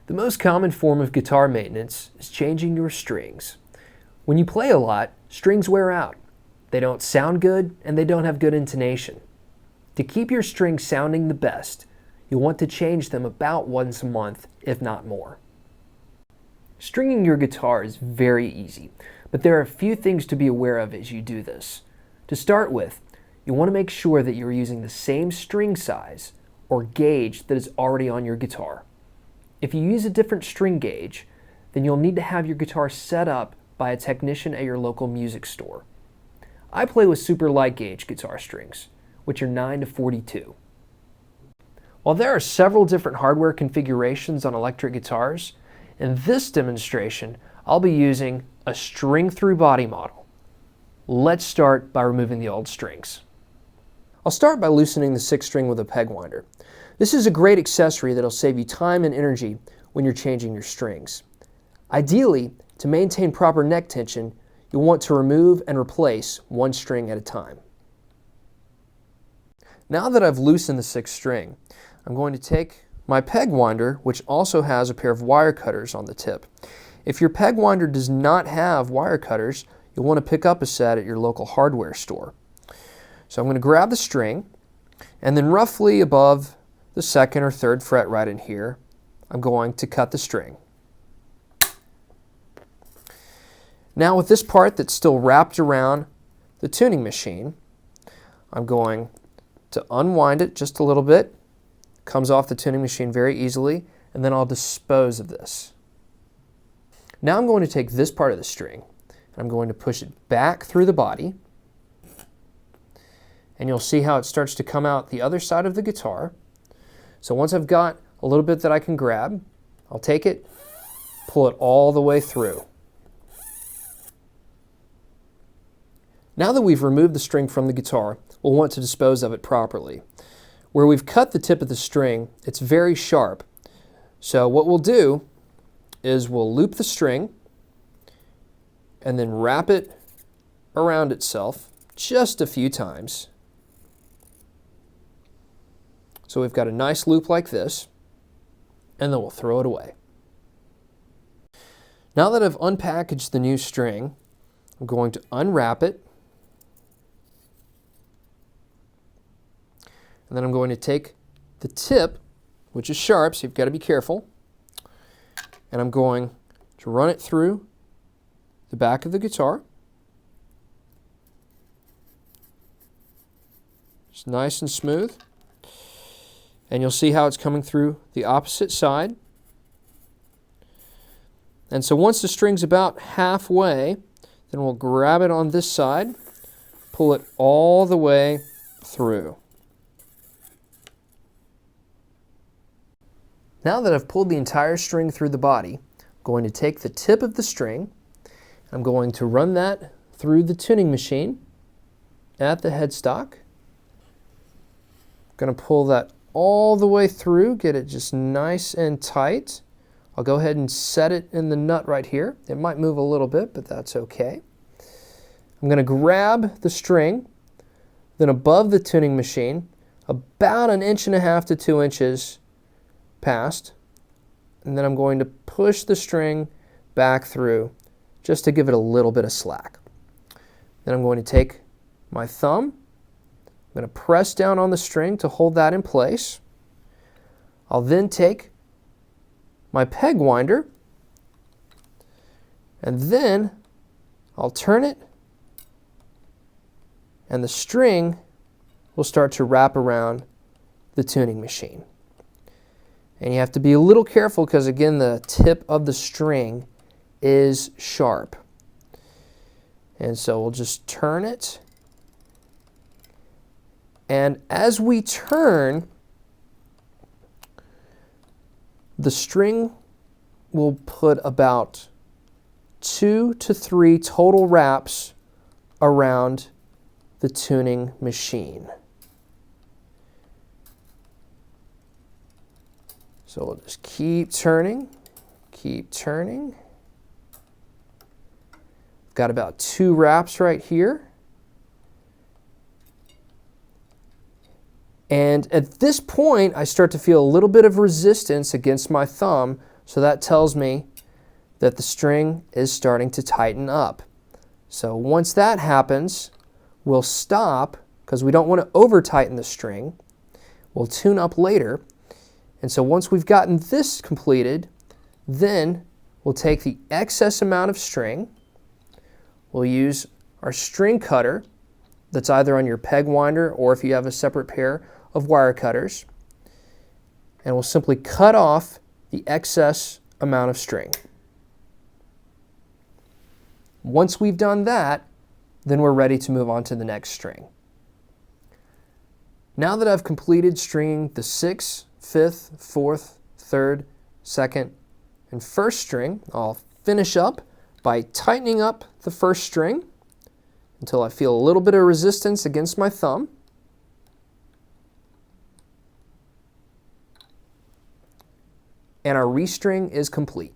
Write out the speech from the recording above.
The most common form of guitar maintenance is changing your strings. When you play a lot, strings wear out. They don't sound good and they don't have good intonation. To keep your strings sounding the best, you'll want to change them about once a month, if not more. Stringing your guitar is very easy, but there are a few things to be aware of as you do this. To start with, you want to make sure that you're using the same string size or gauge that is already on your guitar. If you use a different string gauge, then you'll need to have your guitar set up by a technician at your local music store. I play with super light gauge guitar strings, which are 9 to 42. While there are several different hardware configurations on electric guitars, in this demonstration, I'll be using a string-through body model. Let's start by removing the old strings. I'll start by loosening the 6th string with a peg winder. This is a great accessory that'll save you time and energy when you're changing your strings. Ideally, to maintain proper neck tension, you'll want to remove and replace one string at a time. Now that I've loosened the 6th string, I'm going to take my peg winder, which also has a pair of wire cutters on the tip. If your peg winder does not have wire cutters, you'll want to pick up a set at your local hardware store. So I'm going to grab the string, and then roughly above the 2nd or 3rd fret right in here, I'm going to cut the string. Now with this part that's still wrapped around the tuning machine, I'm going to unwind it just a little bit. Comes off the tuning machine very easily, and then I'll dispose of this. Now I'm going to take this part of the string, and I'm going to push it back through the body, and you'll see how it starts to come out the other side of the guitar. So once I've got a little bit that I can grab, I'll take it, pull it all the way through. Now that we've removed the string from the guitar, we'll want to dispose of it properly. Where we've cut the tip of the string, it's very sharp. So what we'll do is we'll loop the string and then wrap it around itself just a few times. So we've got a nice loop like this, and then we'll throw it away. Now that I've unpackaged the new string, I'm going to unwrap it, and then I'm going to take the tip, which is sharp, so you've got to be careful, and I'm going to run it through the back of the guitar. It's nice and smooth. And you'll see how it's coming through the opposite side. And so once the string's about halfway, then we'll grab it on this side, pull it all the way through. Now that I've pulled the entire string through the body, I'm going to take the tip of the string, I'm going to run that through the tuning machine at the headstock. I'm going to pull that all the way through, get it just nice and tight. I'll go ahead and set it in the nut right here. It might move a little bit, but that's okay. I'm going to grab the string, then above the tuning machine, about 1.5 inches to 2 inches past, and then I'm going to push the string back through just to give it a little bit of slack. Then I'm going to take my thumb, I'm going to press down on the string to hold that in place. I'll then take my peg winder, and then I'll turn it, and the string will start to wrap around the tuning machine. And you have to be a little careful because, again, the tip of the string is sharp. And so we'll just turn it. And as we turn, the string will put about 2 to 3 total wraps around the tuning machine. So we'll just keep turning, keep turning. Got about 2 wraps right here. And at this point, I start to feel a little bit of resistance against my thumb So that tells me that the string is starting to tighten up. So once that happens, we'll stop because we don't want to over tighten the string. We'll tune up later. And so once we've gotten this completed, then we'll take the excess amount of string. We'll use our string cutter that's either on your peg winder or if you have a separate pair of wire cutters. And we'll simply cut off the excess amount of string. Once we've done that, then we're ready to move on to the next string. Now that I've completed stringing the 6th, 5th, 4th, 3rd, 2nd, and 1st string, I'll finish up by tightening up the 1st string until I feel a little bit of resistance against my thumb. And our restring is complete.